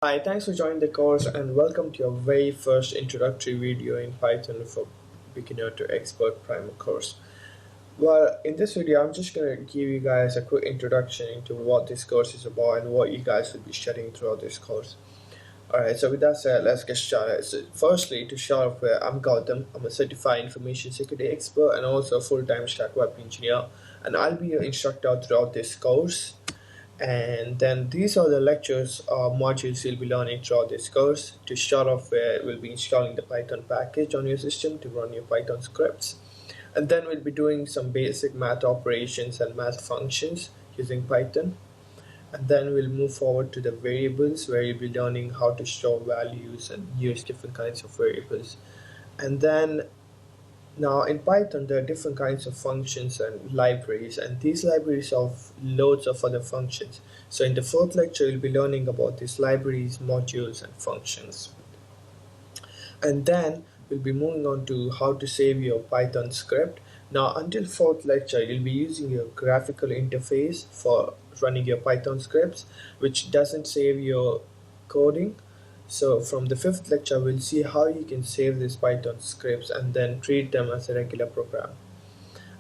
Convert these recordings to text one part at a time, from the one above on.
Hi, thanks for joining the course and welcome to your very first introductory video in Python for beginner to expert primer course. Well, in this video, I'm just going to give you guys a quick introduction into what this course is about and what you guys will be studying throughout this course. Alright, so with that said, let's get started. So firstly, to start off with, I'm Gautam. I'm a certified information security expert and also a full-time stack web engineer, and I'll be your instructor throughout this course. And then these are the lectures or modules you'll be learning throughout this course. To start off with, we'll be installing the Python package on your system to run your Python scripts. And then we'll be doing some basic math operations and math functions using Python. And then we'll move forward to the variables where you'll be learning how to store values and use different kinds of variables. And then now in Python, there are different kinds of functions and libraries, and these libraries have loads of other functions. So in the fourth lecture, you'll be learning about these libraries, modules, and functions. And then we'll be moving on to how to save your Python script. Now until fourth lecture, you'll be using your graphical interface for running your Python scripts, which doesn't save your coding. So from the fifth lecture, we'll see how you can save these Python scripts and then treat them as a regular program.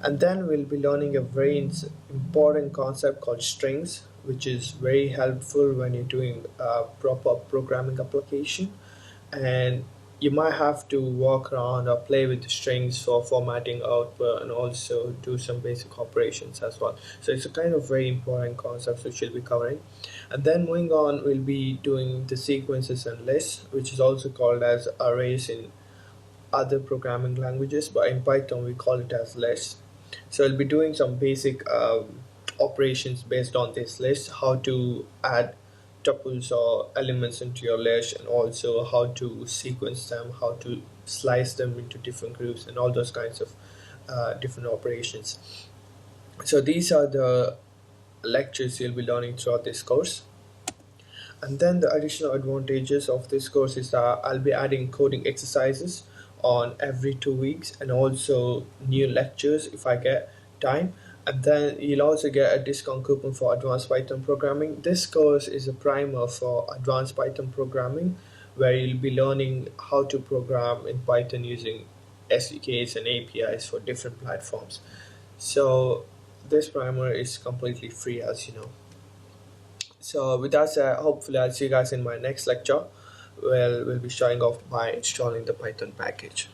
And then we'll be learning a very important concept called strings, which is very helpful when you're doing a proper programming application. And you might have to walk around or play with the strings for formatting output and also do some basic operations as well. So it's a kind of very important concept which we'll be covering. And then moving on, we'll be doing the sequences and lists, which is also called as arrays in other programming languages, but in Python we call it as lists. So I'll be doing some basic operations based on this list, how to add tuples or elements into your list, and also how to sequence them, how to slice them into different groups, and all those kinds of different operations. So these are the lectures you'll be learning throughout this course. And then the additional advantages of this course is that I'll be adding coding exercises on every 2 weeks and also new lectures if I get time. And then you'll also get a discount coupon for advanced Python programming. This course is a primer for advanced Python programming where you'll be learning how to program in Python using SDKs and APIs for different platforms. So this primer is completely free, as you know. So with that said, hopefully I'll see you guys in my next lecture where we'll be showing off by installing the Python package.